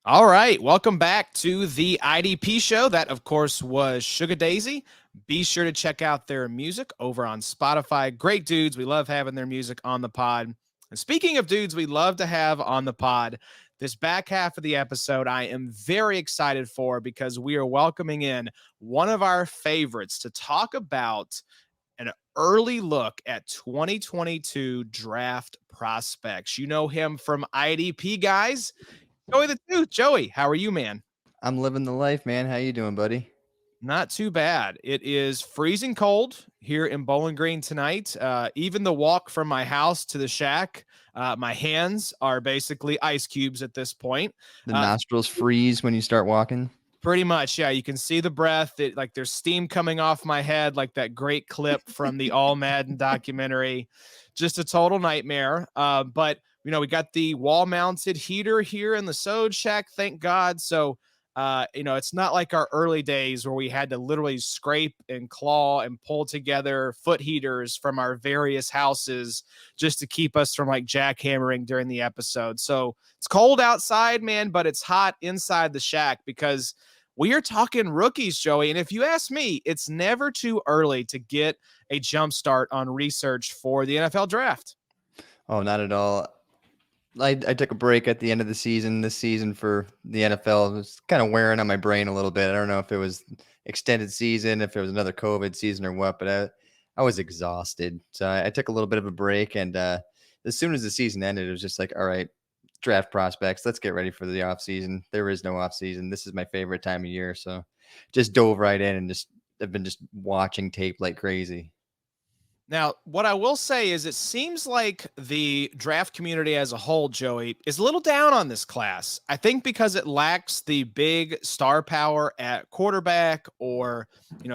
All right, welcome back to the IDP show. That, of course, was Sugar Daisy. Be sure to check out their music over on Spotify. Great dudes. We love having their music on the pod. And speaking of dudes we love to have on the pod, this back half of the episode I am very excited for because we are welcoming in one of our favorites to talk about an early look at 2022 draft prospects. You know him from IDP, guys. Joey the Tooth. Joey, how are you, man? I'm living the life, man. How you doing, buddy? Not too bad. It is freezing cold here in Bowling Green tonight. Even the walk from my house to the shack, my hands are basically ice cubes at this point. The nostrils freeze when you start walking. Pretty much, yeah. You can see the breath. Like there's steam coming off my head, like that great clip from the All Madden documentary. Just a total nightmare. But we got the wall-mounted heater here in the Sode Shack, thank God. So, it's not like our early days where we had to literally scrape and claw and pull together foot heaters from our various houses just to keep us from like jackhammering during the episode. So it's cold outside, man, but it's hot inside the shack because we are talking rookies, Joey. And if you ask me, it's never too early to get a jump start on research for the NFL draft. Oh, not at all. I took a break at the end of the season this season for the NFL. It was kind of wearing on my brain a little bit. I don't know if it was extended season, if it was another COVID season or what, but I was exhausted. So I took a little bit of a break. And as soon as the season ended, it was just like, all right, draft prospects. Let's get ready for the off season. There is no off season. This is my favorite time of year. So just dove right in and I've been just watching tape like crazy. Now, what I will say is it seems like the draft community as a whole, Joey, is a little down on this class. I think because it lacks the big star power at quarterback or,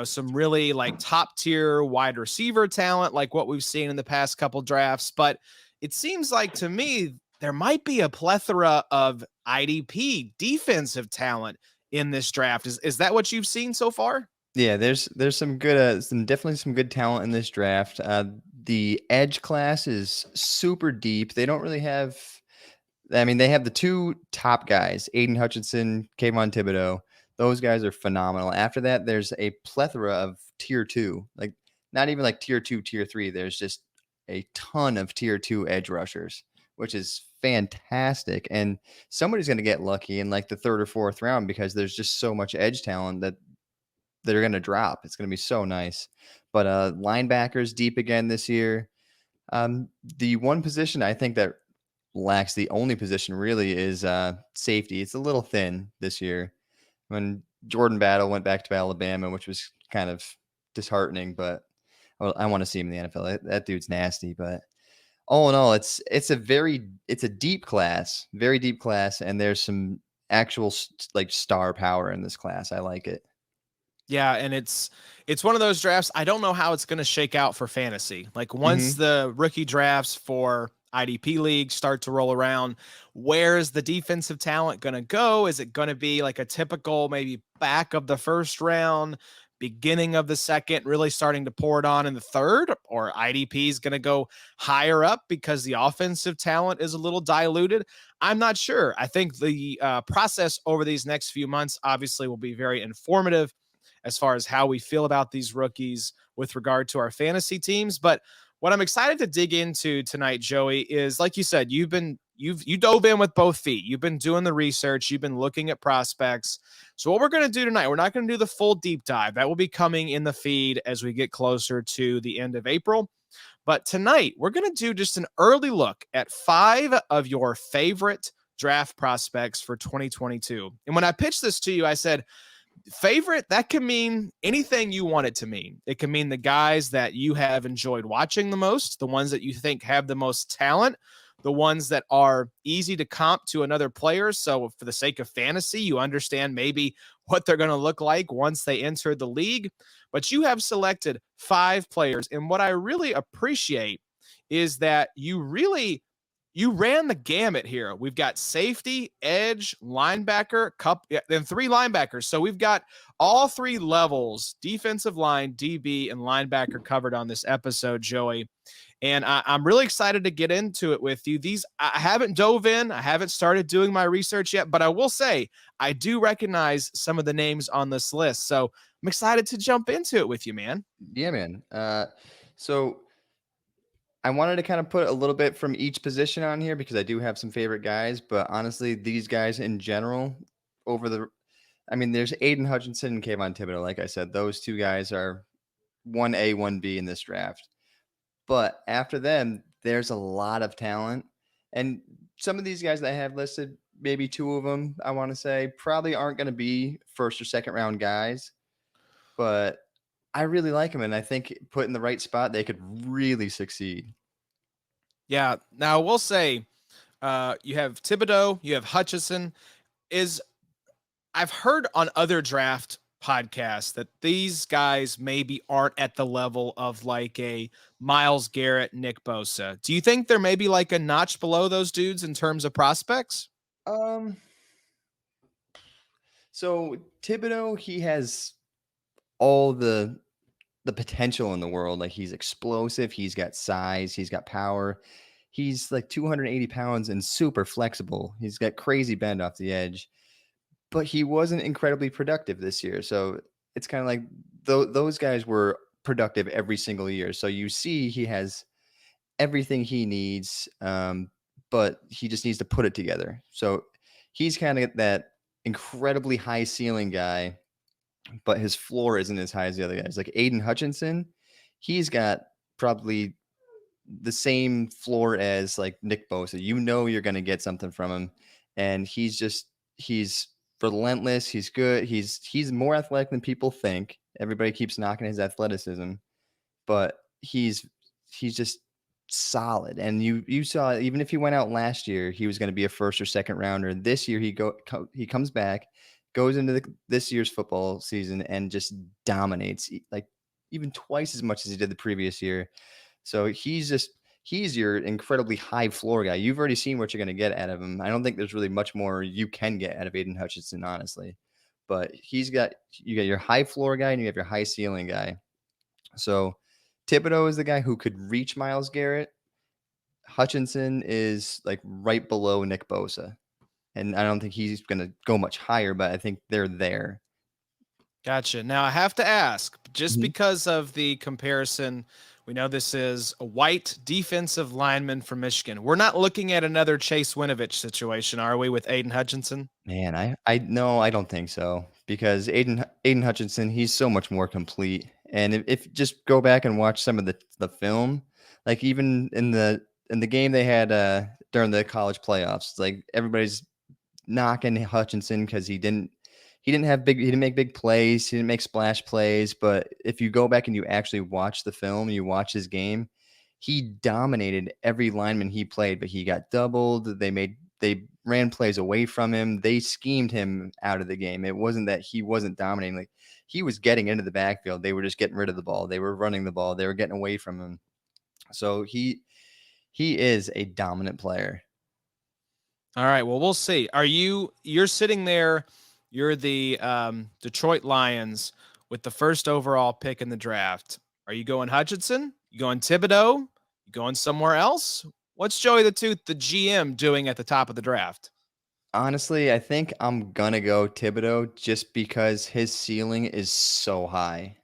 some really like top tier wide receiver talent like what we've seen in the past couple drafts. But it seems like to me, there might be a plethora of IDP defensive talent in this draft. Is that what you've seen so far? Yeah, there's some good definitely some good talent in this draft. The edge class is super deep. They don't really have. I mean, they have the two top guys, Aiden Hutchinson, Kayvon Thibodeau. Those guys are phenomenal. After that, there's a plethora of tier two, like not even like tier two, tier three. There's just a ton of tier two edge rushers, which is fantastic. And somebody's going to get lucky in like the third or fourth round because there's just so much edge talent that they're going to drop. It's going to be so nice. But linebackers deep again this year. The one position I think that lacks, the only position really, is safety. It's a little thin this year. When Jordan Battle went back to Alabama, which was kind of disheartening, but I want to see him in the NFL. That dude's nasty. But all in all, it's a deep class, very deep class, and there's some actual like star power in this class. I like it. Yeah, and it's one of those drafts. I don't know how it's going to shake out for fantasy. Like once the rookie drafts for IDP leagues start to roll around, where's the defensive talent going to go? Is it going to be like a typical maybe back of the first round, beginning of the second, really starting to pour it on in the third, or IDP is going to go higher up because the offensive talent is a little diluted? I'm not sure. I think the process over these next few months obviously will be very informative as far as how we feel about these rookies with regard to our fantasy teams. But what I'm excited to dig into tonight, Joey, is like you said, you dove in with both feet. You've been doing the research. You've been looking at prospects. So what we're going to do tonight, we're not going to do the full deep dive. That will be coming in the feed as we get closer to the end of April. But tonight, we're going to do just an early look at 5 of your favorite draft prospects for 2022. And when I pitched this to you, I said, favorite, that can mean anything you want it to mean. It can mean the guys that you have enjoyed watching the most, the ones that you think have the most talent, the ones that are easy to comp to another player. So for the sake of fantasy, you understand maybe what they're going to look like once they enter the league. But you have selected 5 players. And what I really appreciate is that you ran the gamut here. We've got safety, edge, linebacker, then 3 linebackers. So we've got all 3 levels, defensive line, DB, and linebacker covered on this episode, Joey. And I'm really excited to get into it with you. I haven't dove in, I haven't started doing my research yet, but I will say I do recognize some of the names on this list. So I'm excited to jump into it with you, man. Yeah, man. So I wanted to kind of put a little bit from each position on here because I do have some favorite guys, but honestly, these guys in general, over the, I mean, there's Aiden Hutchinson and Kayvon Thibodeau. Like I said, those two guys are 1A, 1B in this draft. But after them, there's a lot of talent. And some of these guys that I have listed, maybe two of them, I want to say, probably aren't going to be first or second round guys. But I really like them. And I think put in the right spot, they could really succeed. Yeah. Now we'll say you have Thibodeau, you have Hutchison. Is I've heard on other draft podcasts that these guys maybe aren't at the level of like a Miles Garrett, Nick Bosa. Do you think they're maybe like a notch below those dudes in terms of prospects? Um, so Thibodeau, he has all the potential in the world. Like he's explosive, he's got size, he's got power. He's like 280 pounds and super flexible. He's got crazy bend off the edge, but he wasn't incredibly productive this year. So it's kind of like those guys were productive every single year. So you see, he has everything he needs, but he just needs to put it together. So he's kind of that incredibly high ceiling guy, but his floor isn't as high as the other guys. Like Aiden Hutchinson, he's got probably the same floor as like Nick Bosa. You know you're going to get something from him, and he's relentless. He's good. He's more athletic than people think. Everybody keeps knocking his athleticism, but he's just solid. And you saw even if he went out last year, he was going to be a first or second rounder. This year he comes back, goes into this year's football season and just dominates like even twice as much as he did the previous year. So he's your incredibly high floor guy. You've already seen what you're going to get out of him. I don't think there's really much more you can get out of Aiden Hutchinson, honestly. But you got your high floor guy and you have your high ceiling guy. So Thibodeau is the guy who could reach Miles Garrett. Hutchinson is like right below Nick Bosa. And I don't think he's going to go much higher, but I think they're there. Gotcha. Now I have to ask, just Mhm. because of the comparison, we know this is a white defensive lineman from Michigan. We're not looking at another Chase Winovich situation, are we, with Aiden Hutchinson? Man, I no, I don't think so because Aiden Hutchinson, he's so much more complete. And if just go back and watch some of the film, like even in the game they had during the college playoffs, like everybody's knocking Hutchinson because he didn't make big plays, he didn't make splash plays. But if you go back and you actually watch the film, you watch his game, he dominated every lineman he played, but he got doubled. They ran plays away from him. They schemed him out of the game. It wasn't that he wasn't dominating. Like he was getting into the backfield. They were just getting rid of the ball. They were running the ball. They were getting away from him. So he is a dominant player. All right. Well, we'll see. You're sitting there, you're the Detroit Lions with the first overall pick in the draft. Are you going Hutchinson? You going Thibodeau? You going somewhere else? What's Joey the Tooth, the GM, doing at the top of the draft? Honestly, I think I'm gonna go Thibodeau just because his ceiling is so high.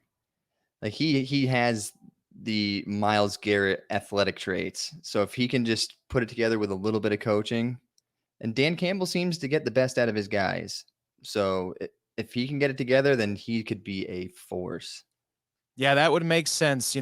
Like he has the Miles Garrett athletic traits. So if he can just put it together with a little bit of coaching, and Dan Campbell seems to get the best out of his guys. So if he can get it together, then he could be a force. Yeah, that would make sense.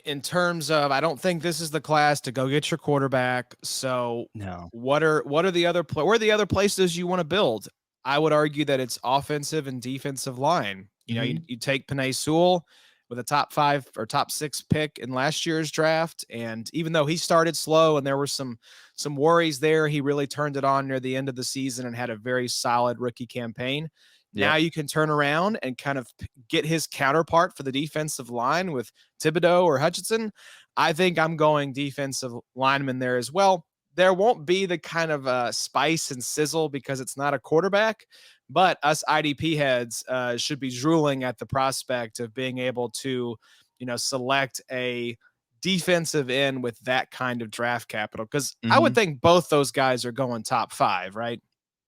In terms of, I don't think this is the class to go get your quarterback. So No. what are the other where are the other places you want to build? I would argue that it's offensive and defensive line. Hmm. You take Penei Sewell with a top 5 or top 6 pick in last year's draft, and even though he started slow and there were some worries there, he really turned it on near the end of the season and had a very solid rookie campaign. Now Yep. you can turn around and kind of get his counterpart for the defensive line with Thibodeau or Hutchinson. I think I'm going defensive lineman there as well. There won't be the kind of spice and sizzle because it's not a quarterback, but us IDP heads should be drooling at the prospect of being able to, select a defensive end with that kind of draft capital? Because I would Mhm. think both those guys are going top 5, right?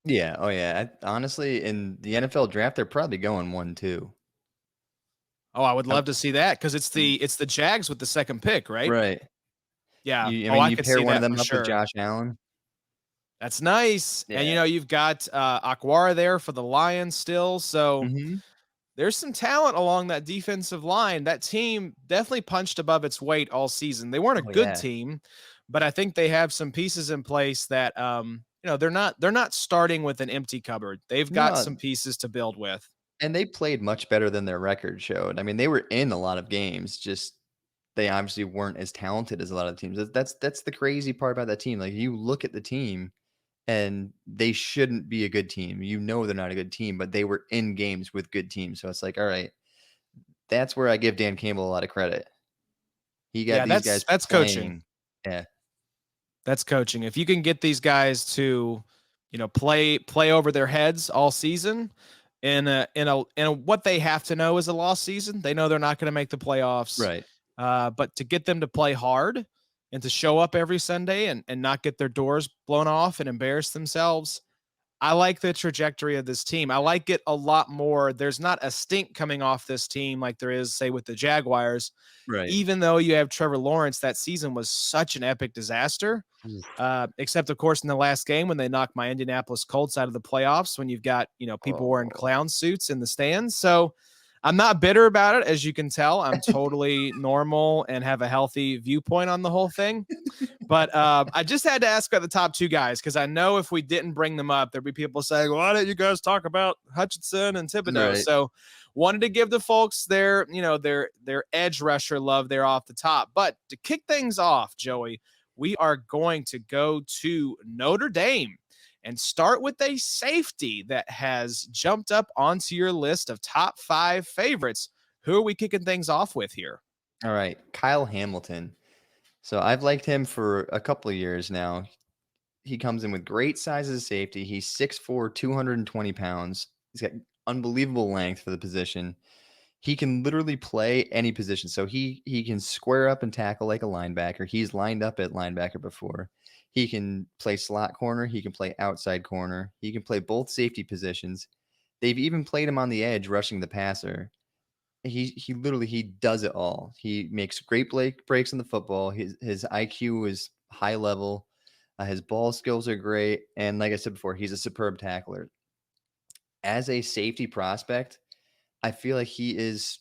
Yeah, oh yeah, honestly, in the NFL draft, they're probably going 1, 2. Oh, I would I love to see that because it's the Jags with the second pick, right? right. Yeah. I Oh, mean, I you could pair see one of that for them up with sure. Josh Allen. That's nice. And, Yeah. you've got Aquara there for the Lions still. So Mhm. there's some talent along that defensive line. That team definitely punched above its weight all season. They weren't a Oh, good yeah. team, but I think they have some pieces in place that they're not starting with an empty cupboard. They've got some No, pieces to build with. and they played much better than their record showed. I mean, they were in a lot of games, just they obviously weren't as talented as a lot of teams. That's the crazy part about that team. Like, you look at the team, and they shouldn't be a good team. You know they're not a good team, but they were in games with good teams. So it's like, all right, that's where I give Dan Campbell a lot of credit. He got Yeah, these that's guys that's coaching. playing. Yeah, That's coaching. If you can get these guys to, play over their heads all season in a what they have to know is a lost season. They know they're not going to make the playoffs. right. But to get them to play hard and to show up every Sunday and not get their doors blown off and embarrass themselves, I like the trajectory of this team. I like it a lot more. There's not a stink coming off this team like there is, say, with the Jaguars. Right. Even though you have Trevor Lawrence, that season was such an epic disaster. Oof. Except, of course, in the last game when they knocked my Indianapolis Colts out of the playoffs, when you've got, people wearing Oh. clown suits in the stands. So I'm not bitter about it. As you can tell, I'm totally normal and have a healthy viewpoint on the whole thing. But I just had to ask about the top 2 guys because I know if we didn't bring them up, there'd be people saying, "Why didn't you guys talk about Hutchinson and Thibodeau?" Right. So wanted to give the folks their edge rusher love there off the top. But to kick things off, Joey, we are going to go to Notre Dame and start with a safety that has jumped up onto your list of top 5 favorites. Who are we kicking things off with here? All right. Kyle Hamilton. So I've liked him for a couple of years now. He comes in with great size as a safety. He's 6'4", 220 pounds. He's got unbelievable length for the position. He can literally play any position. So he can square up and tackle like a linebacker. He's lined up at linebacker before. He can play slot corner. He can play outside corner. He can play both safety positions. They've even played him on the edge, rushing the passer. He literally he does it all. He makes great breaks in the football. His IQ is high level. His ball skills are great, and like I said before, he's a superb tackler. As a safety prospect, I feel like he is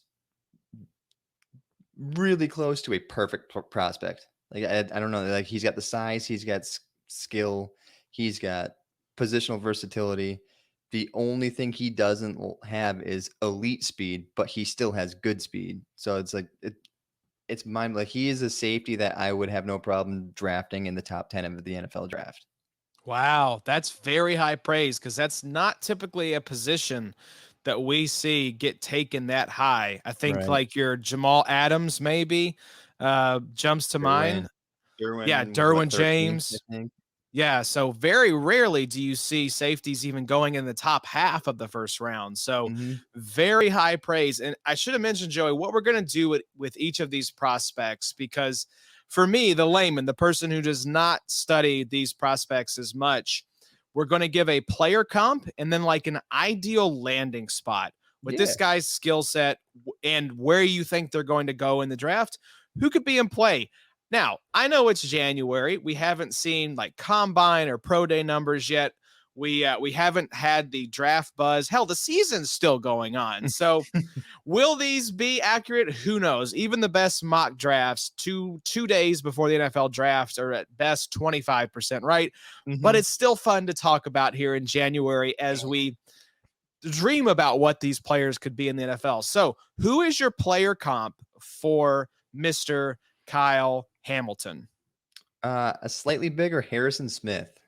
really close to a perfect prospect. Like, I don't know, like, he's got the size, he's got skill, he's got positional versatility. The only thing he doesn't have is elite speed, but he still has good speed. So it's like it's mind like he is a safety that I would have no problem drafting in the top 10 of the NFL draft. Wow, that's very high praise because that's not typically a position that we see get taken that high. I think Right. like your Jamal Adams maybe jumps to mind. Derwin. Yeah, Derwin was what, Derwin 13th, I James. think. Yeah, so very rarely do you see safeties even going in the top half of the first round. So Mhm. very high praise. And I should have mentioned, Joey, what we're going to do with each of these prospects, because for me, the layman, the person who does not study these prospects as much, we're going to give a player comp and then like an ideal landing spot with this Yeah. guy's skill set and where you think they're going to go in the draft. Who could be in play? Now, I know it's January. We haven't seen like combine or pro day numbers yet. We haven't had the draft buzz. Hell, the season's still going on. So, will these be accurate? Who knows? Even the best mock drafts, two days before the NFL draft, are at best 25% right. But Mhm. it's still fun to talk about here in January as we dream about what these players could be in the NFL. So, who is your player comp for Mr. Kyle Hamilton? A slightly bigger Harrison Smith.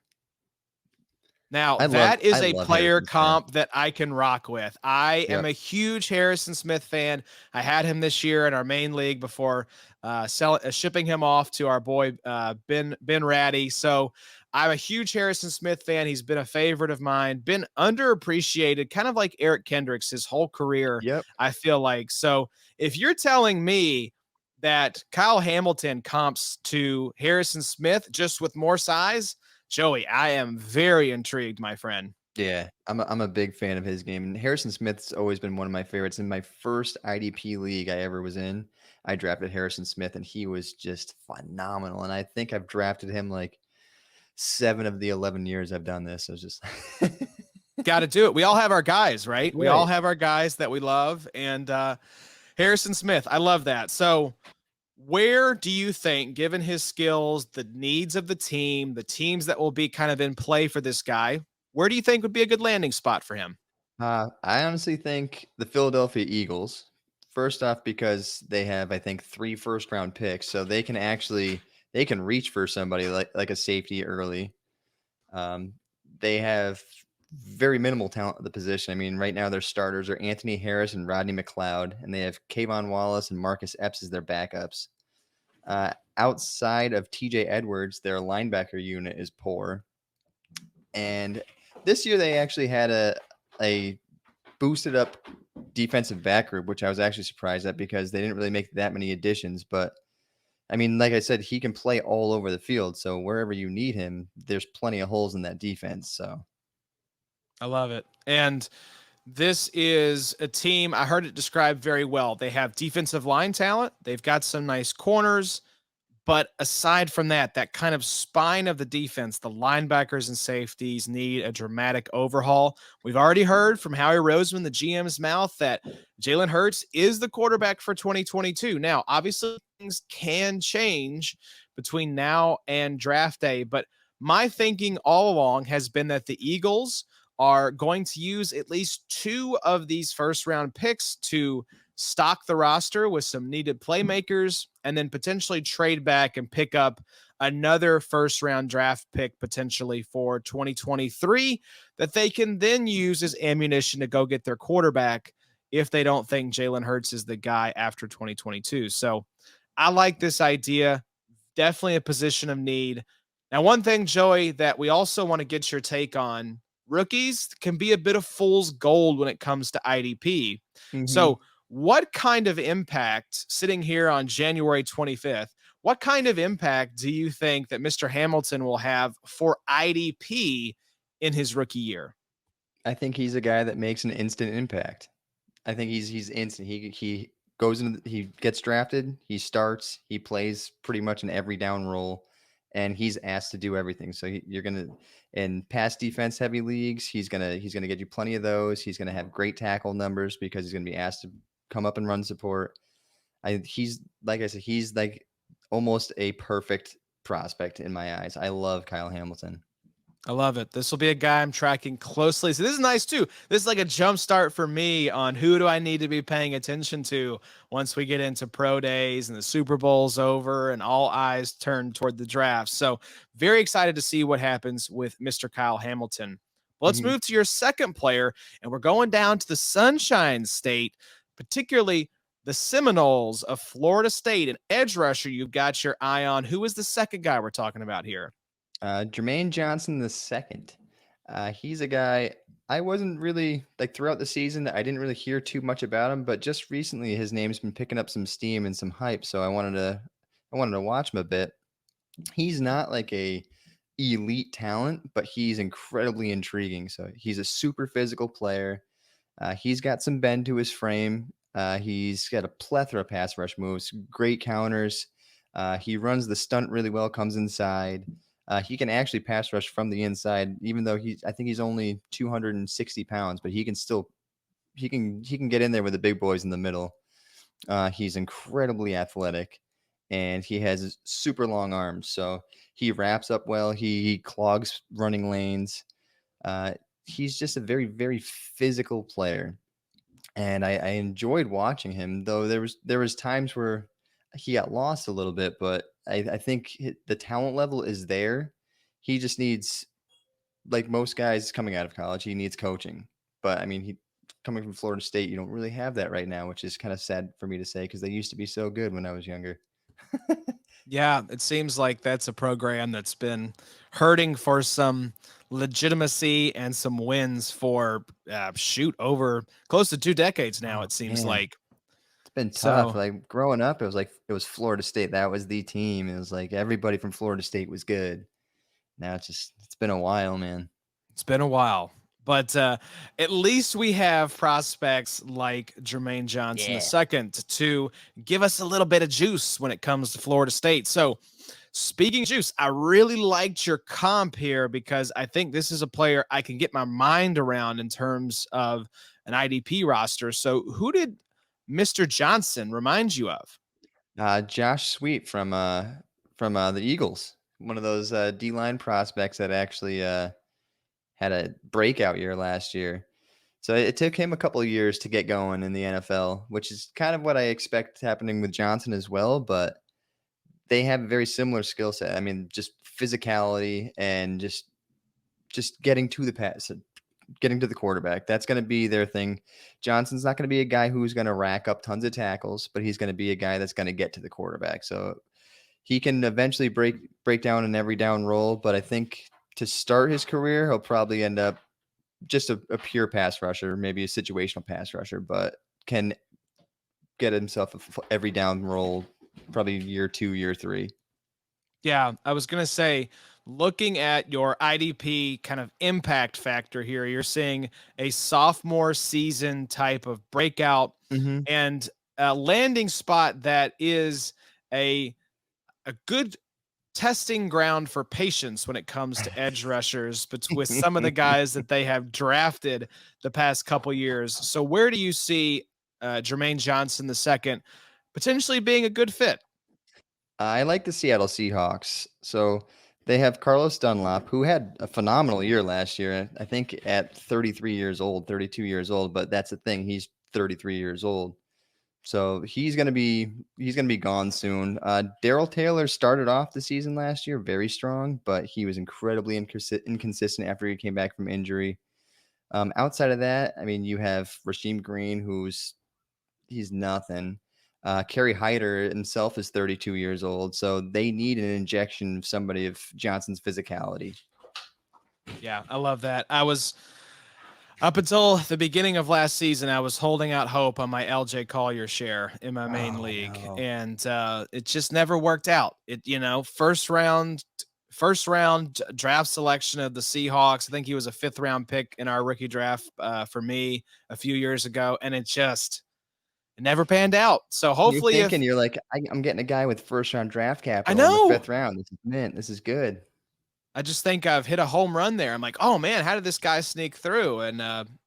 Now, that is I a love player Harrison Smith. comp that I can rock with. I am Yep. a huge Harrison Smith fan. I had him this year in our main league before shipping him off to our boy Ben Ratty. So I'm a huge Harrison Smith fan. He's been a favorite of mine, been underappreciated, kind of like Eric Kendricks his whole career, Yep. I feel like. So if you're telling me that Kyle Hamilton comps to Harrison Smith just with more size, Joey, I am very intrigued, my friend. Yeah, I'm a big fan of his game. And Harrison Smith's always been one of my favorites. In my first IDP league I ever was in, I drafted Harrison Smith, and he was just phenomenal. And I think I've drafted him like 7 of the 11 years I've done this. So it's just Got to do it. We all have our guys, right? We all right. have our guys that we love. And Harrison Smith, I love that. So where do you think, given his skills, the needs of the team, the teams that will be kind of in play for this guy, where do you think would be a good landing spot for him? I honestly think the Philadelphia Eagles, first off, because they have, I think, 3 first-round picks, so they can reach for somebody like a safety early. Um, they have very minimal talent at the position. I mean, right now their starters are Anthony Harris and Rodney McLeod, and they have Kayvon Wallace and Marcus Epps as their backups. Outside of TJ Edwards, their linebacker unit is poor. And this year they actually had a boosted up defensive back group, which I was actually surprised at because they didn't really make that many additions. But I mean, like I said, he can play all over the field. So wherever you need him, there's plenty of holes in that defense. So I love it. And this is a team, I heard it described very well. They have defensive line talent, they've got some nice corners. But aside from that, that kind of spine of the defense, the linebackers and safeties need a dramatic overhaul. We've already heard from Howie Roseman, the GM's mouth, that Jalen Hurts is the quarterback for 2022. Now, obviously, things can change between now and draft day, but my thinking all along has been that the Eagles are going to use at least 2 of these first round picks to stock the roster with some needed playmakers, and then potentially trade back and pick up another first round draft pick potentially for 2023 that they can then use as ammunition to go get their quarterback if they don't think Jalen Hurts is the guy after 2022. So I like this idea. Definitely a position of need. Now, one thing, Joey, that we also want to get your take on, rookies can be a bit of fool's gold when it comes to IDP. mhm. So what kind of impact, sitting here on January 25th, what kind of impact do you think that Mr. Hamilton will have for IDP in his rookie year? I think he's a guy that makes an instant impact. I think he's instant. He goes into he gets drafted, he starts, he plays pretty much in every down role, and he's asked to do everything. So you're gonna in pass defense heavy leagues, he's gonna get you plenty of those. He's gonna have great tackle numbers because he's gonna be asked to come up and run support. He's like I said, he's like almost a perfect prospect in my eyes. I love Kyle Hamilton. I love it. This will be a guy I'm tracking closely. So this is nice too. This is like a jump start for me on who do I need to be paying attention to once we get into pro days and the Super Bowl's over and all eyes turn toward the draft. So very excited to see what happens with Mr. Kyle Hamilton. Well, let's Mhm. move to your second player, and we're going down to the Sunshine State, particularly the Seminoles of Florida State. An edge rusher you've got your eye on. Who is the second guy we're talking about here? Jermaine Johnson the second. He's a guy I wasn't really like throughout the season. I didn't really hear too much about him, but just recently his name's been picking up some steam and some hype. So I wanted to watch him a bit. He's not like a elite talent, but he's incredibly intriguing. So he's a super physical player. He's got some bend to his frame. He's got a plethora of pass rush moves, great counters. He runs the stunt really well, comes inside. He can actually pass rush from the inside, even though I think he's only 260 pounds, but he can get in there with the big boys in the middle. He's incredibly athletic, and he has super long arms. So he wraps up well. He clogs running lanes. Uh, he's just a very, very physical player, and I enjoyed watching him. Though there was times where he got lost a little bit, but I think the talent level is there. He just needs, like most guys coming out of college, he needs coaching. But I mean, he coming from Florida State, you don't really have that right now, which is kind of sad for me to say because they used to be so good when I was younger. Yeah, it seems like that's a program that's been hurting for some legitimacy and some wins for shoot over close to 2 decades now. Oh It seems man. like. been tough. So Like growing up, it was Florida State. That was the team. It was like everybody from Florida State was good. Now it's been a while, man. it's been a while. But at least we have prospects like Jermaine Johnson Yeah. II to give us a little bit of juice when it comes to Florida State. So, speaking of juice, I really liked your comp here because I think this is a player I can get my mind around in terms of an IDP roster. So, who did Mr. Johnson remind you of? Josh Sweet from the Eagles, one of those D line prospects that actually had a breakout year last year. So it took him a couple of years to get going in the NFL, which is kind of what I expect happening with Johnson as well. But they have a very similar skill set. I mean, just physicality and just getting to the pass, getting to the quarterback. That's going to be their thing. Johnson's not going to be a guy who's going to rack up tons of tackles, but he's going to be a guy that's going to get to the quarterback. So he can eventually break down an every down role, but I think to start his career, he'll probably end up just a pure pass rusher, maybe a situational pass rusher, but can get himself every down role probably year 2, year 3. Yeah, I was going to say, looking at your IDP kind of impact factor here, you're seeing a sophomore season type of breakout Mhm. and a landing spot that is a good testing ground for patience when it comes to edge rushers, but with some of the guys that they have drafted the past couple years. So where do you see Jermaine Johnson II potentially being a good fit? I like the Seattle Seahawks. So they have Carlos Dunlop, who had a phenomenal year last year. I think at 33 years old, 32 years old, but that's the thing. He's 33 years old. So he's gonna be gone soon. Daryl Taylor started off the season last year very strong, but he was incredibly inconsistent after he came back from injury. Outside of that, I mean, you have Rasheem Green, he's nothing. Kerry Hyder himself is 32 years old, so they need an injection of somebody of Johnson's physicality. Yeah, I love that. I was up until the beginning of last season, I was holding out hope on my LJ Collier share in my main Oh league, no. and it just never worked out. First round draft selection of the Seahawks. I think he was a 5th round pick in our rookie draft for me a few years ago, and it never panned out. So You're hopefully, if thinking you're like, I'm getting a guy with first round draft I capital in the know, 5th round. This is mint. This is good. I just think I've hit a home run there. I'm like, oh man, how did this guy sneak through? And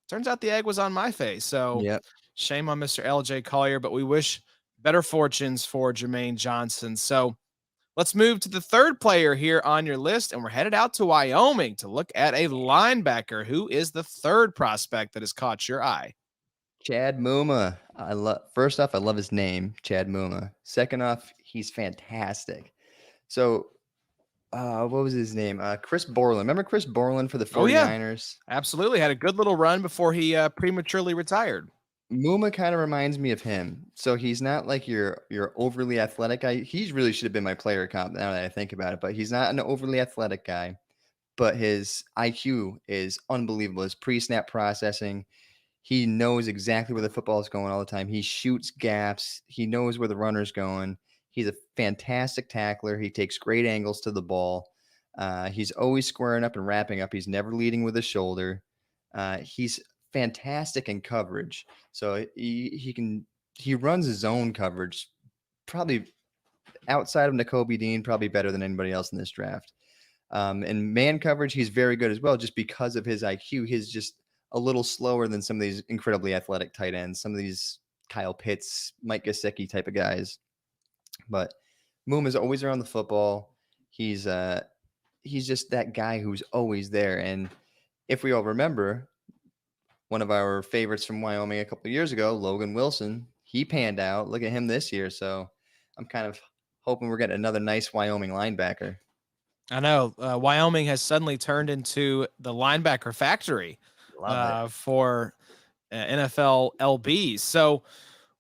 turns out the egg was on my face. So Yep. shame on Mr. LJ Collier, but we wish better fortunes for Jermaine Johnson. So let's move to the third player here on your list, and we're headed out to Wyoming to look at a linebacker. Who is the third prospect that has caught your eye? Chad Mumma. First off, I love his name, Chad Mumma. Second off, he's fantastic. So, what was his name? Chris Borland. Remember Chris Borland for the Oh yeah, 49ers? absolutely. Had a good little run before he prematurely retired. Mumma kind of reminds me of him. So he's not like your overly athletic guy. He really should have been my player comp now that I think about it, but he's not an overly athletic guy. But his IQ is unbelievable. His pre-snap processing, he knows exactly where the football is going all the time. He shoots gaps. He knows where the runner's going. He's a fantastic tackler. He takes great angles to the ball. He's always squaring up and wrapping up. He's never leading with his shoulder. He's fantastic in coverage. So he runs his own coverage probably outside of Nicoby Dean, probably better than anybody else in this draft. And man coverage, he's very good as well, just because of his IQ. He's just a little slower than some of these incredibly athletic tight ends, some of these Kyle Pitts, Mike Gesicki type of guys. But Moom is always around the football. He's just that guy who's always there. And if we all remember, one of our favorites from Wyoming a couple of years ago, Logan Wilson, he panned out. Look at him this year. So I'm kind of hoping we're getting another nice Wyoming linebacker. I know Wyoming has suddenly turned into the linebacker factory Love it. for NFL LBs. So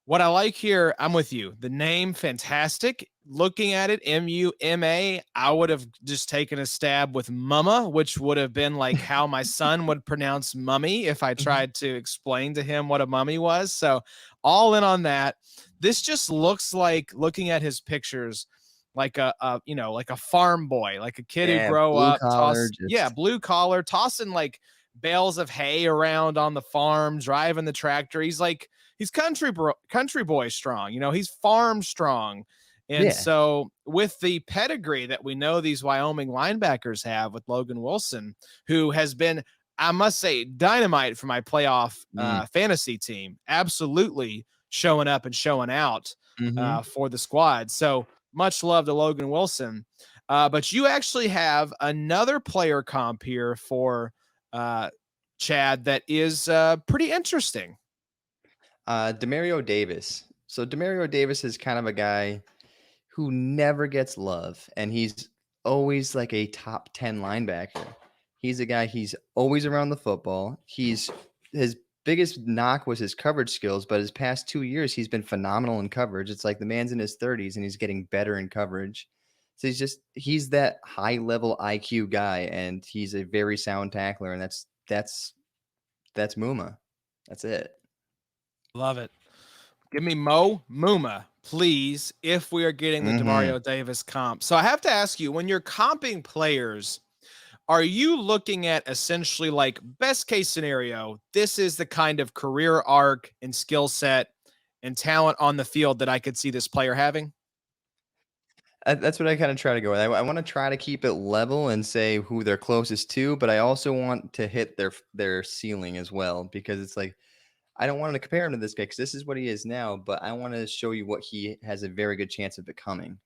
what I like here, I'm with you. The name, fantastic. Looking at it, Mumma, I would have just taken a stab with Mumma, which would have been like how my son would pronounce mummy if I tried to explain to him what a mummy was. So all in on that. This just looks like, looking at his pictures, like like a farm boy, like a kid who Yeah, grow blue up collar, yeah, just blue collar, tossing like bales of hay around on the farm, driving the tractor. He's country boy strong. He's farm strong. And yeah. so, with the pedigree that we know these Wyoming linebackers have with Logan Wilson, who has been, I must say, dynamite for my playoff Mm, fantasy team, absolutely showing up and showing out mhm. for the squad. So, much love to Logan Wilson. But you actually have another player comp here for uh, Chad that is pretty interesting. Demario Davis. So Demario Davis is kind of a guy who never gets love, and he's always like a top 10 linebacker. He's a guy, he's always around the football. His biggest knock was his coverage skills, but his past 2 years, he's been phenomenal in coverage. It's like the man's in his 30s and he's getting better in coverage. So he's that high level IQ guy, and he's a very sound tackler, and that's Mumma. That's it. Love it. Give me Mumma, please, if we are getting the Mhm. Demario Davis comp. So I have to ask you, when you're comping players, are you looking at essentially like best case scenario? This is the kind of career arc and skill set and talent on the field that I could see this player having? That's what I kinda try to go with. I wanna try to keep it level and say who they're closest to, but I also want to hit their ceiling as well, because it's like, I don't want to compare him to this guy because this is what he is now, but I wanna show you what he has a very good chance of becoming.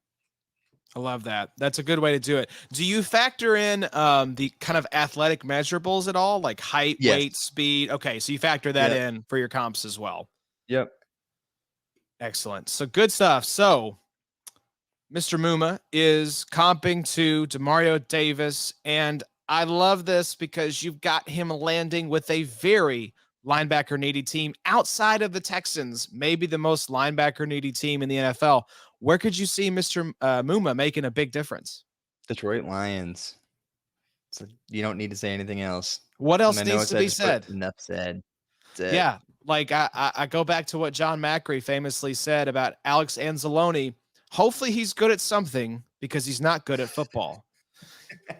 I love that. That's a good way to do it. Do you factor in the kind of athletic measurables at all, like height, Yes. weight, speed? Okay, so you factor that Yep. in for your comps as well. Yep. Excellent. So good stuff. So Mr. Mumma is comping to Demario Davis, and I love this because you've got him landing with a very linebacker needy team outside of the Texans, maybe the most linebacker needy team in the NFL. Where could you see Mr. Mumma making a big difference? Detroit Lions. So you don't need to say anything else. What In my else needs notes, to I be just put said? enough said. That's it. Yeah, like I go back to what John Macri famously said about Alex Anzalone. Hopefully, he's good at something because he's not good at football.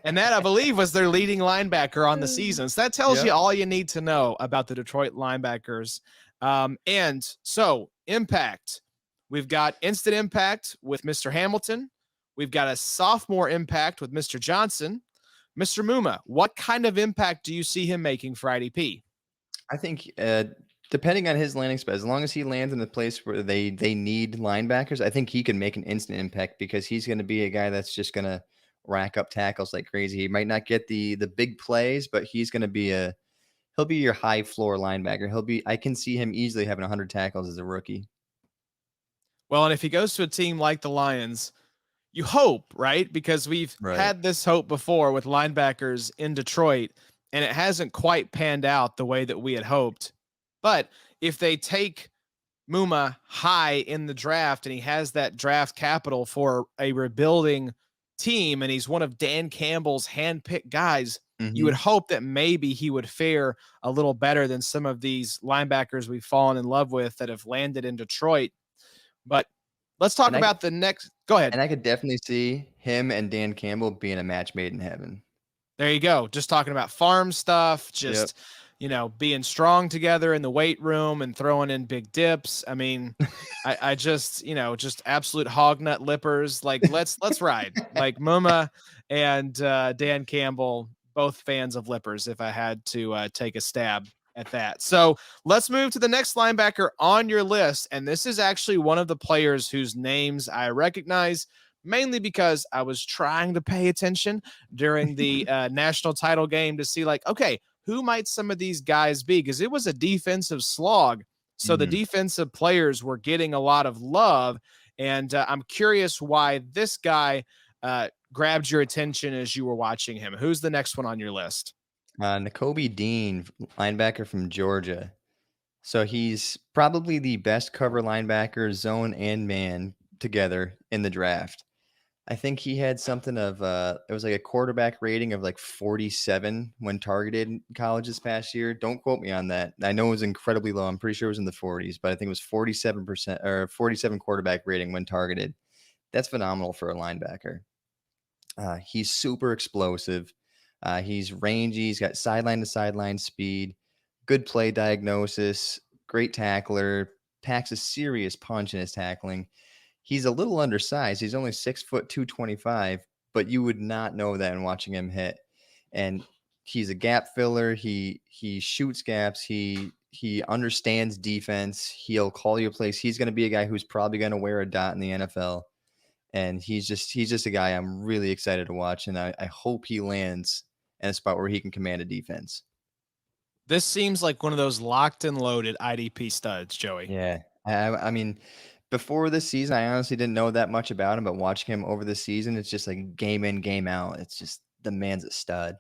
And that, I believe, was their leading linebacker on the season. So that tells you Yep. all you need to know about the Detroit linebackers. And so, impact. We've got instant impact with Mr. Hamilton. We've got a sophomore impact with Mr. Johnson. Mr. Mumma, what kind of impact do you see him making for IDP? I think, depending on his landing spot, as long as he lands in a place where they need linebackers, I think he can make an instant impact because he's gonna be a guy that's just gonna rack up tackles like crazy. He might not get the big plays, but he'll be your high floor linebacker. I can see him easily having 100 tackles as a rookie. Well, and if he goes to a team like the Lions, you hope, right? Because we've Right. had this hope before with linebackers in Detroit, and it hasn't quite panned out the way that we had hoped. But if they take Mumma high in the draft and he has that draft capital for a rebuilding team and he's one of Dan Campbell's handpicked guys, you would Mhm. hope that maybe he would fare a little better than some of these linebackers we've fallen in love with that have landed in Detroit. But let's talk And I about the next. Go ahead. and I could definitely see him and Dan Campbell being a match made in heaven. There you go. Just talking about farm stuff, Yep. just, being strong together in the weight room and throwing in big dips. I mean, I just, just absolute hog nut lippers. Like, let's ride. Like Mumma and Dan Campbell, both fans of lippers, if I had to take a stab at that. So let's move to the next linebacker on your list. And this is actually one of the players whose names I recognize, mainly because I was trying to pay attention during the national title game to see, like, okay, who might some of these guys be? Because it was a defensive slog. So the Mhm. defensive players were getting a lot of love. And I'm curious why this guy grabbed your attention as you were watching him. Who's the next one on your list? Nicoby Dean, linebacker from Georgia. So he's probably the best cover linebacker, zone and man together in the draft. I think he had something of it was like a quarterback rating of like 47 when targeted in college this past year. Don't quote me on that. I know it was incredibly low. I'm pretty sure it was in the 40s, but I think it was 47% or 47 quarterback rating when targeted. That's phenomenal for a linebacker. He's super explosive. He's rangy. He's got sideline to sideline speed, good play diagnosis, great tackler, packs a serious punch in his tackling. He's a little undersized. He's only 6 foot 225, but you would not know that in watching him hit. And he's a gap filler. He shoots gaps. He understands defense. He'll call you a place. He's going to be a guy who's probably going to wear a dot in the NFL. And he's just a guy I'm really excited to watch. And I hope he lands in a spot where he can command a defense. This seems like one of those locked and loaded IDP studs, Joey. Yeah. I mean, before this season, I honestly didn't know that much about him, but watching him over the season, it's just like game in, game out. It's just the man's a stud.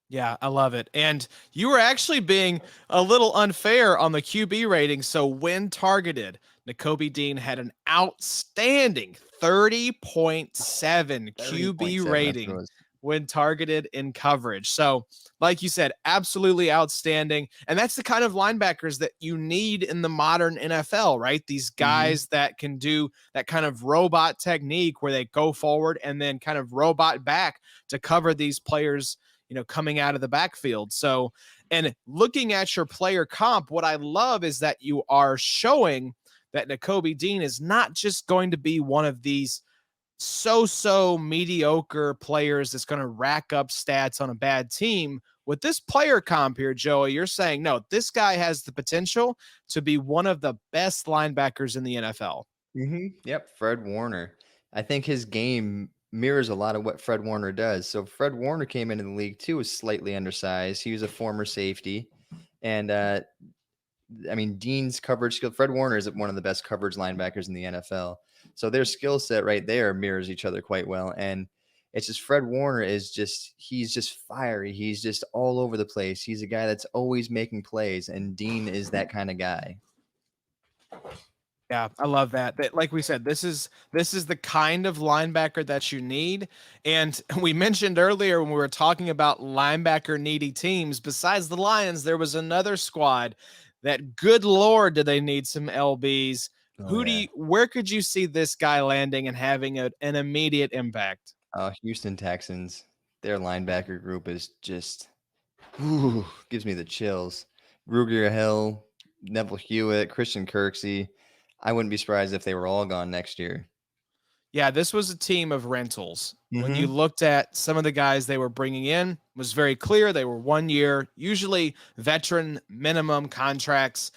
Yeah, I love it. And you were actually being a little unfair on the QB rating. So when targeted, Nicoby Dean had an outstanding 30.7 QB 30.7. That's what it rating was. when targeted in coverage. So, like you said, absolutely outstanding. And that's the kind of linebackers that you need in the modern NFL, right? These Hmm. guys that can do that kind of robot technique where they go forward and then kind of robot back to cover these players, coming out of the backfield. So, and looking at your player comp, what I love is that you are showing that Nicoby Dean is not just going to be one of these so mediocre players that's going to rack up stats on a bad team. With this player comp here, Joey, you're saying, no, this guy has the potential to be one of the best linebackers in the NFL. Yep, Fred Warner. I think his game mirrors a lot of what Fred Warner does. So Fred Warner came into the league too, was slightly undersized. He was a former safety, and I mean, Dean's coverage skill. Fred Warner is one of the best coverage linebackers in the NFL. So their skill set right there mirrors each other quite well. And it's just Fred Warner he's just fiery. He's just all over the place. He's a guy that's always making plays. And Dean is that kind of guy. Yeah, I love that. That, like we said, this is the kind of linebacker that you need. And we mentioned earlier when we were talking about linebacker needy teams, besides the Lions, there was another squad that, good Lord, do they need some LBs? Oh, yeah. Where could you see this guy landing and having an immediate impact? Houston Texans, their linebacker group is just ooh, gives me the chills. Ruger Hill, Neville Hewitt, Christian Kirksey. I wouldn't be surprised if they were all gone next year. Yeah, this was a team of rentals. When you Mm-hmm. looked at some of the guys they were bringing in, it was very clear they were 1 year, usually veteran minimum contracts.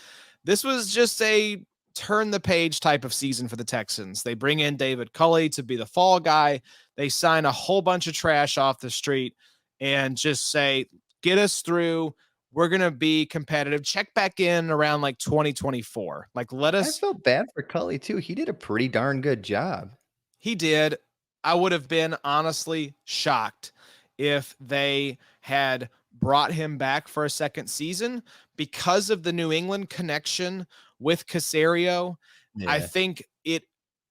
This was just a turn the page type of season for the Texans. They bring in David Culley to be the fall guy. They sign a whole bunch of trash off the street and just say, get us through. We're going to be competitive. Check back in around like 2024. Like, let I us. felt bad for Cully too. He did a pretty darn good job. He did. I would have been honestly shocked if they had brought him back for a second season because of the New England connection with Casario. I Yeah. think it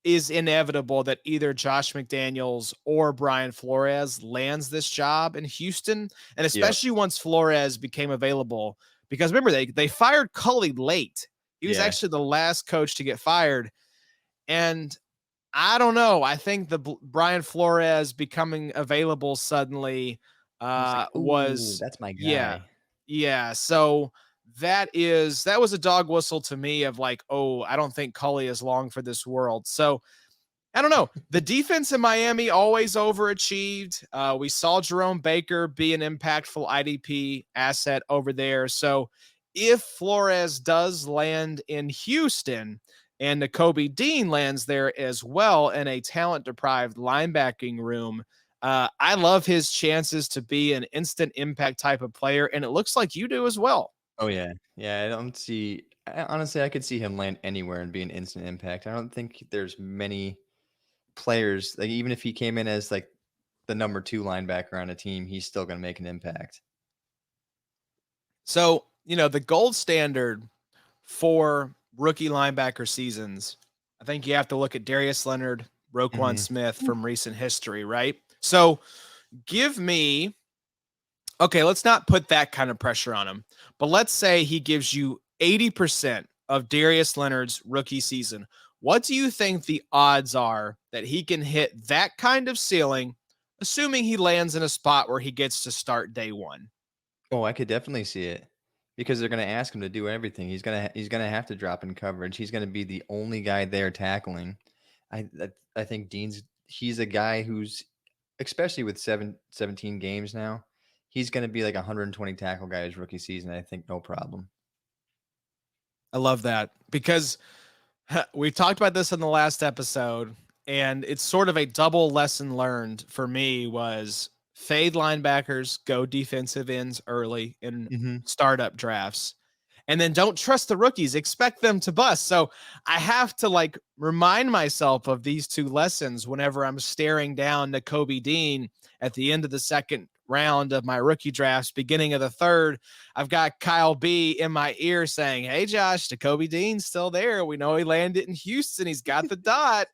is inevitable that either Josh McDaniels or Brian Flores lands this job in Houston, and Yep. especially once Flores became available. Because remember, they fired Cully late. He was Yeah. actually the last coach to get fired, and I don't know. I think the Brian Flores becoming available suddenly I was like, ooh, was that's my yeah. guy. Yeah. So that was a dog whistle to me of like, oh, I don't think Cully is long for this world. So I don't know. The defense in Miami always overachieved. We saw Jerome Baker be an impactful IDP asset over there. So if Flores does land in Houston and Nicoby Dean lands there as well in a talent deprived linebacking room, I love his chances to be an instant impact type of player. And it looks like you do as well. Oh yeah. Yeah. Honestly, I could see him land anywhere and be an instant impact. I don't think there's many players, like even if he came in as like the number two linebacker on a team, he's still going to make an impact. So, the gold standard for rookie linebacker seasons, I think you have to look at Darius Leonard, Roquan Mhm. Smith from recent history, right? So give me, okay, let's not put that kind of pressure on him, but let's say he gives you 80% of Darius Leonard's rookie season. What do you think the odds are that he can hit that kind of ceiling, assuming he lands in a spot where he gets to start day one? Oh, I could definitely see it because they're going to ask him to do everything. He's gonna have to drop in coverage. He's going to be the only guy there tackling. I think he's a guy who's, especially with 17 games now, he's going to be like 120 tackle guy his rookie season. I think no problem. I love that because we talked about this in the last episode, and it's sort of a double lesson learned for me was fade linebackers, go defensive ends early in Hmm. startup drafts. And then don't trust the rookies, expect them to bust. So I have to like remind myself of these two lessons whenever I'm staring down Nicoby Dean at the end of the second round of my rookie drafts, beginning of the third. I've got Kyle B in my ear saying, "Hey Josh, Nicoby Dean's still there. We know he landed in Houston. He's got the dot."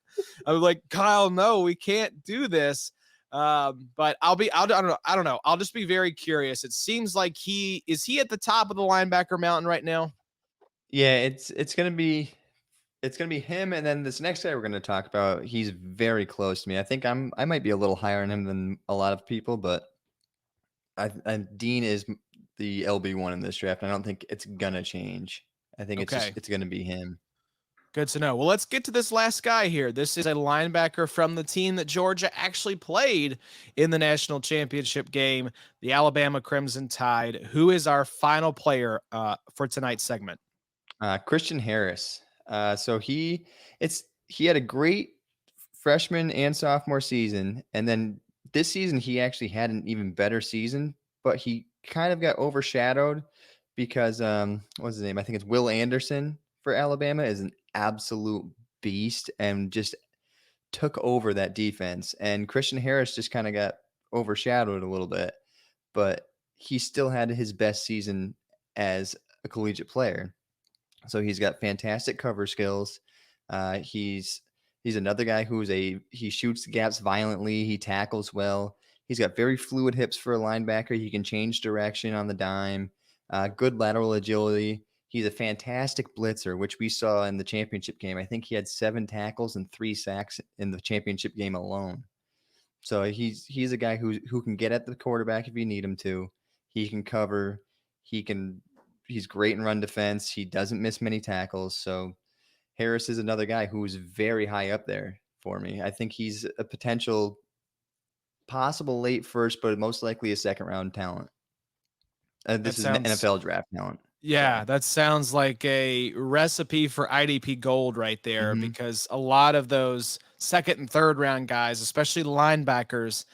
I'm like, Kyle, no, we can't do this. But I don't know. I'll just be very curious. It seems like he at the top of the linebacker mountain right now? Yeah, it's gonna be him, and then this next guy we're gonna talk about. He's very close to me. I might be a little higher on him than a lot of people, but Dean is the LB1 in this draft. I don't think it's gonna change. I think Okay. it's gonna be him. Good to know. Well, let's get to this last guy here. This is a linebacker from the team that Georgia actually played in the national championship game, the Alabama Crimson Tide. Who is our final player for tonight's segment? Christian Harris. So he had a great freshman and sophomore season, and then this season he actually had an even better season, but he kind of got overshadowed because what's his name? I think it's Will Anderson for Alabama is an absolute beast and just took over that defense. And Christian Harris just kind of got overshadowed a little bit, but he still had his best season as a collegiate player. So he's got fantastic cover skills. He's another guy he shoots the gaps violently. He tackles well. He's got very fluid hips for a linebacker. He can change direction on the dime. Good lateral agility. He's a fantastic blitzer, which we saw in the championship game. I think he had 7 tackles and 3 sacks in the championship game alone. So he's a guy who can get at the quarterback if you need him to. He can cover. He can. He's great in run defense. He doesn't miss many tackles. So Harris is another guy who is very high up there for me. I think he's a potential, possible late first, but most likely a second round talent. That This is an sounds NFL draft talent. Yeah, Sorry. that sounds like a recipe for IDP gold right there Hmm. because a lot of those second and third round guys, especially linebackers,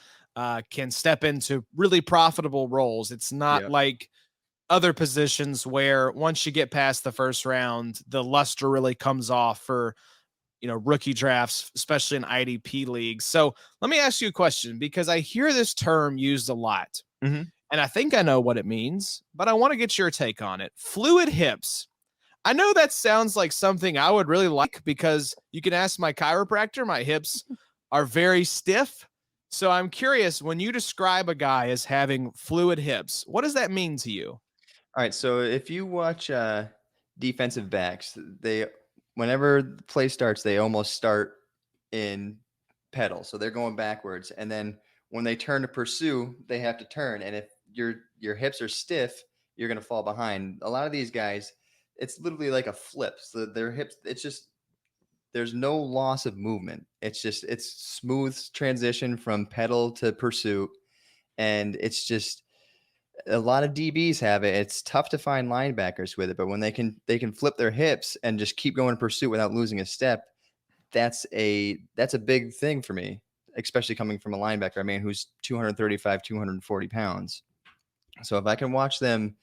can step into really profitable roles. It's not Yep. like other positions where once you get past the first round, the luster really comes off for rookie drafts, especially in IDP leagues. So let me ask you a question because I hear this term used a lot Hmm. and I think I know what it means, but I want to get your take on it. Fluid hips. I know that sounds like something I would really like because you can ask my chiropractor, my hips are very stiff. So I'm curious when you describe a guy as having fluid hips, what does that mean to you? All right. So if you watch defensive backs, they whenever the play starts, they almost start in pedal. So they're going backwards. And then when they turn to pursue, they have to turn. And if your hips are stiff, you're gonna fall behind. A lot of these guys, it's literally like a flip. So their hips, it's just there's no loss of movement. It's smooth transition from pedal to pursuit. And it's just a lot of DBs have it. It's tough to find linebackers with it, but when they can flip their hips and just keep going in pursuit without losing a step, that's a big thing for me, especially coming from a linebacker. I mean, who's 235, 240 pounds. So if I can watch them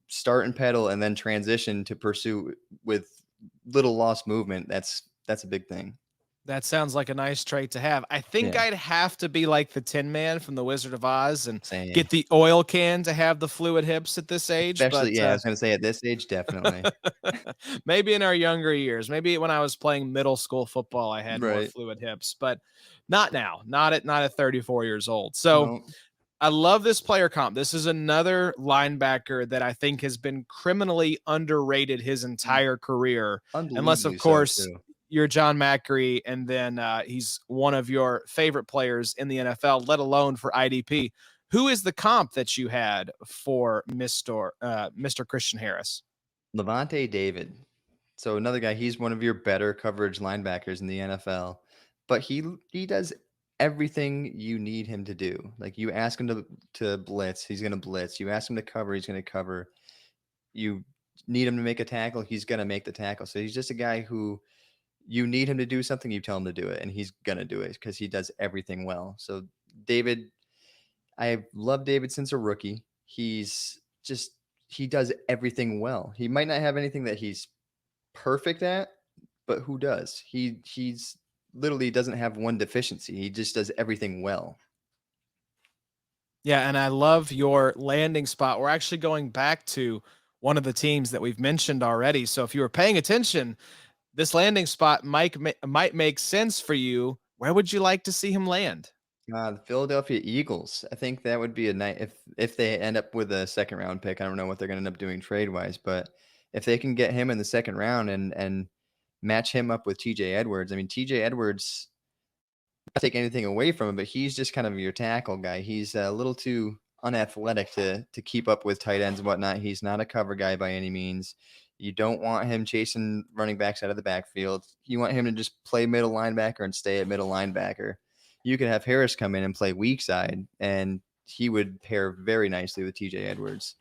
start and pedal and then transition to pursue with little lost movement, that's a big thing. That sounds like a nice trait to have. I think Yeah, I'd have to be like the Tin Man from The Wizard of Oz and same. get the oil can to have the fluid hips at this age, but Especially, yeah, I was gonna say at this age, definitely. maybe in our younger years, maybe when I was playing middle school football, I had more Right. fluid hips, but not now, not at 34 years old. So No, I love this player comp. This is another linebacker that I think has been criminally underrated his entire career, unless, of unbelievably so course, too. you're John Macri, and then he's one of your favorite players in the NFL, let alone for IDP. Who is the comp that you had for Mr. Christian Harris? Levante David. So another guy, he's one of your better coverage linebackers in the NFL, but he does everything you need him to do. Like you ask him to blitz, he's going to blitz. You ask him to cover, he's going to cover. You need him to make a tackle, he's going to make the tackle. So he's just a guy who you need him to do something, you tell him to do it, and he's going to do it because he does everything well. So David, I've loved David since a rookie. He's just he does everything well. He might not have anything that he's perfect at, but who does? He's literally doesn't have one deficiency. He just does everything well. Yeah, and I love your landing spot. We're actually going back to one of the teams that we've mentioned already. So if you were paying attention, this landing spot might make sense for you. Where would you like to see him land? The Philadelphia Eagles. I think that would be a nice if they end up with a second round pick. I don't know what they're going to end up doing trade wise, but if they can get him in the second round and match him up with TJ Edwards, I mean TJ Edwards, not take anything away from him, but he's just kind of your tackle guy. He's a little too unathletic to keep up with tight ends and whatnot. He's not a cover guy by any means. You don't want him chasing running backs out of the backfield. You want him to just play middle linebacker and stay at middle linebacker. You could have Harris come in and play weak side, and he would pair very nicely with TJ Edwards.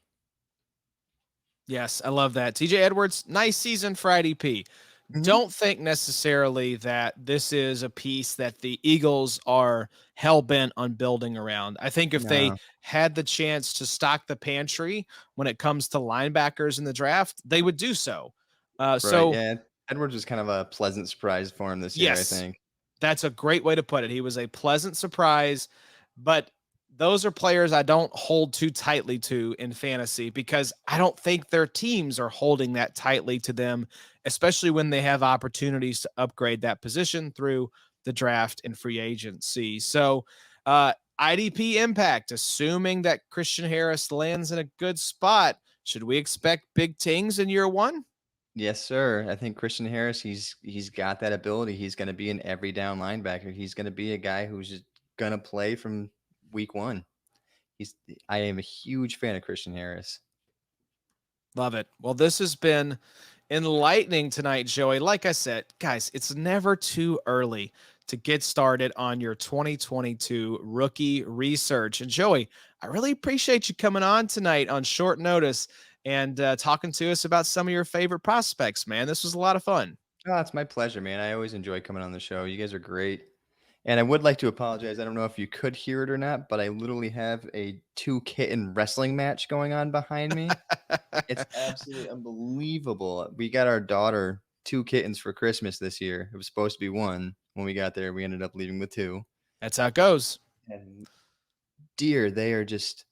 Yes, I love that. TJ Edwards, nice season for IDP. Mm-hmm. Don't think necessarily that this is a piece that the Eagles are hell bent on building around. I think if they No, had the chance to stock the pantry when it comes to linebackers in the draft, they would do so. right. So, Yeah. Edwards was kind of a pleasant surprise for him this year, I yes, think. that's a great way to put it. He was a pleasant surprise, but those are players I don't hold too tightly to in fantasy because I don't think their teams are holding that tightly to them, especially when they have opportunities to upgrade that position through the draft and free agency. So, IDP impact, assuming that Christian Harris lands in a good spot, should we expect big tings in year one? Yes, sir. I think Christian Harris, he's got that ability. He's going to be an every down linebacker. He's going to be a guy who's just going to play from week one. He's I am a huge fan of Christian Harris. Love it. Well, this has been enlightening tonight, Joey. Like I said, guys, it's never too early to get started on your 2022 rookie research. And Joey, I really appreciate you coming on tonight on short notice and talking to us about some of your favorite prospects, man. This was a lot of fun. Oh, it's my pleasure, man. I always enjoy coming on the show. You guys are great. And I would like to apologize. I don't know if you could hear it or not, but I literally have a two kitten wrestling match going on behind me. It's absolutely unbelievable. We got our daughter two kittens for Christmas this year. It was supposed to be one. When we got there, we ended up leaving with two. That's how it goes. And dear, they are just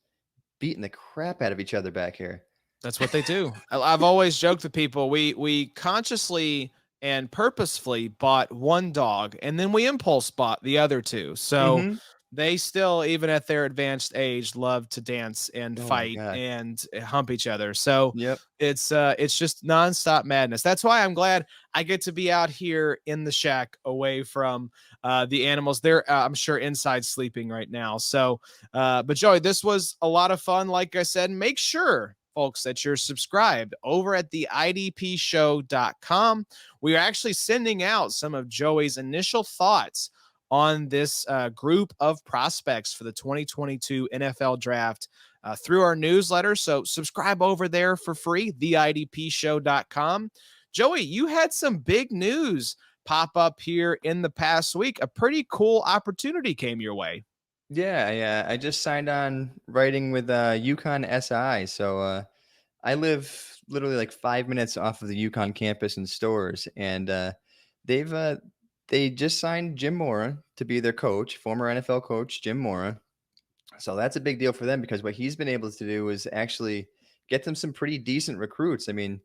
beating the crap out of each other back here. That's what they do. I've always joked with people, we consciously and purposefully bought one dog and then we impulse bought the other two. So Mhm. they still, even at their advanced age, love to dance and Oh my fight gosh. and hump each other. So Yep. it's just nonstop madness. That's why I'm glad I get to be out here in the shack away from the animals. They're I'm sure inside sleeping right now. So but Joey, this was a lot of fun. Like I said, make sure, folks, that you're subscribed over at the idpshow.com. We are actually sending out some of Joey's initial thoughts on this group of prospects for the 2022 NFL draft through our newsletter. So subscribe over there for free, theidpshow.com. Joey, you had some big news pop up here in the past week. A pretty cool opportunity came your way. Yeah, I just signed on writing with Yukon SI. So I live literally like 5 minutes off of the Yukon campus and stores, and they've they just signed Jim Mora to be their coach, former NFL coach Jim Mora. So that's a big deal for them because what he's been able to do is actually get them some pretty decent recruits. I mean,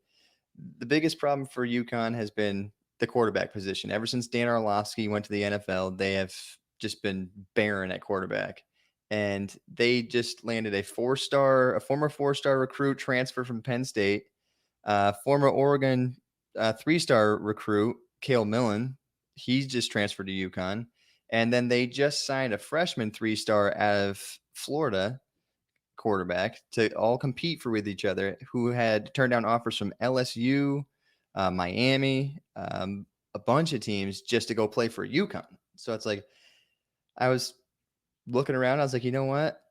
the biggest problem for UConn has been the quarterback position. Ever since Dan Orlovsky went to the NFL, they have just been barren at quarterback. And they just landed a former four-star recruit transfer from Penn State, former Oregon three-star recruit, Cale Millen. He's just transferred to UConn. And then they just signed a freshman three-star out of Florida quarterback to all compete for with each other, who had turned down offers from LSU, Miami, a bunch of teams just to go play for UConn. So it's like I was looking around. I was like, you know what?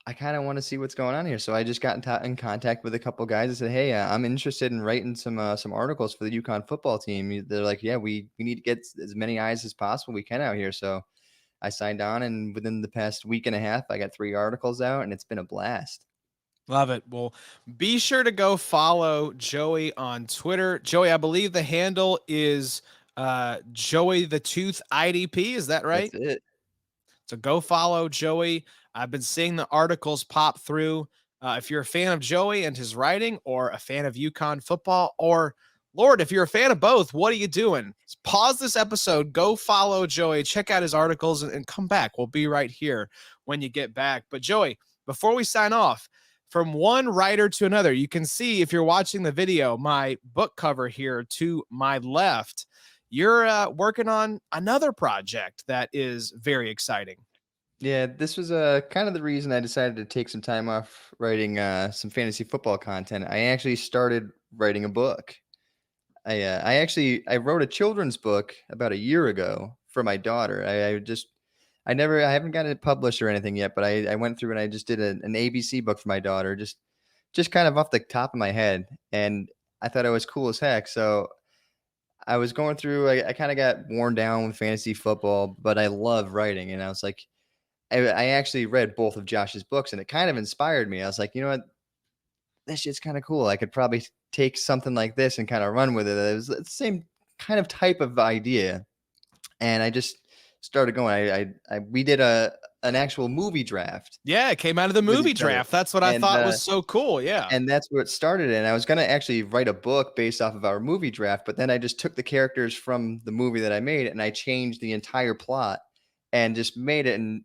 I kind of want to see what's going on here. So I just got in contact with a couple guys and said, hey, I'm interested in writing some articles for the UConn football team. They're like, yeah, we need to get as many eyes as possible we can out here. So I signed on, and within the past week and a half, I got 3 articles out, and it's been a blast. Love it. Well, be sure to go follow Joey on Twitter. Joey, I believe the handle is Joey the Tooth IDP. Is that right? That's it. So go follow Joey. I've been seeing the articles pop through. If you're a fan of Joey and his writing, or a fan of UConn football, or Lord, if you're a fan of both, what are you doing? Pause this episode, go follow Joey, check out his articles, and come back. We'll be right here when you get back. But Joey, before we sign off, from one writer to another, you can see, if you're watching the video, my book cover here to my left. You're working on another project that is very exciting. Yeah, this was kind of the reason I decided to take some time off writing some fantasy football content. I actually started writing a book. I wrote a children's book about a year ago for my daughter. I haven't got it published or anything yet, but I went through and I just did an ABC book for my daughter, just kind of off the top of my head, and I thought it was cool as heck. So I was going through. I kind of got worn down with fantasy football, but I love writing, and I was like, I actually read both of Josh's books, and it kind of inspired me. I was like, you know what, this shit's kind of cool. I could probably take something like this and kind of run with it. It was the same kind of type of idea, and I just started going. We did an actual movie draft Yeah, it came out of the with movie each other, draft. That's what I and thought was so cool. Yeah. that's what started it. And I was gonna actually write a book based off of our movie draft, but then I just took the characters from the movie that I made and I changed the entire plot and just made it an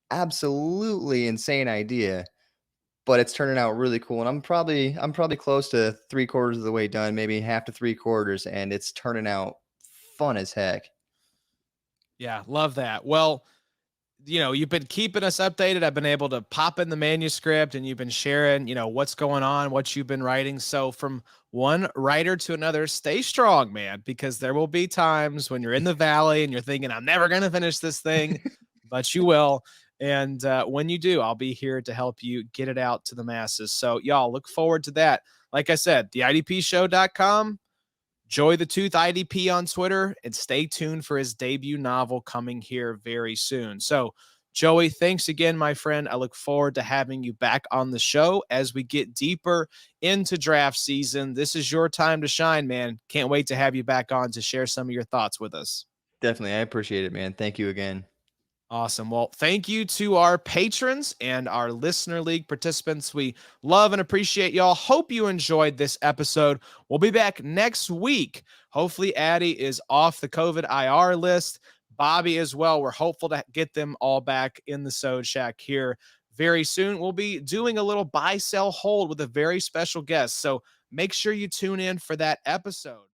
absolutely insane idea. But it's turning out really cool, and I'm probably close to 3/4 of the way done, maybe half to 3/4, and it's turning out fun as heck. Yeah, love that. Well, you've been keeping us updated. I've been able to pop in the manuscript, and you've been sharing, what's going on, what you've been writing. So from one writer to another, stay strong, man, because there will be times when you're in the valley and you're thinking, I'm never going to finish this thing, but you will. And when you do, I'll be here to help you get it out to the masses. So y'all look forward to that. Like I said, theidpshow.com, Joy the Tooth IDP on Twitter, and stay tuned for his debut novel coming here very soon. So, Joey, thanks again, my friend. I look forward to having you back on the show as we get deeper into draft season. This is your time to shine, man. Can't wait to have you back on to share some of your thoughts with us. Definitely, I appreciate it, man. Thank you again. Awesome. Well, thank you to our patrons and our Listener League participants. We love and appreciate y'all. Hope you enjoyed this episode. We'll be back next week. Hopefully, Addie is off the COVID IR list. Bobby as well. We're hopeful to get them all back in the Sode Shack here very soon. We'll be doing a little buy, sell, hold with a very special guest. So make sure you tune in for that episode.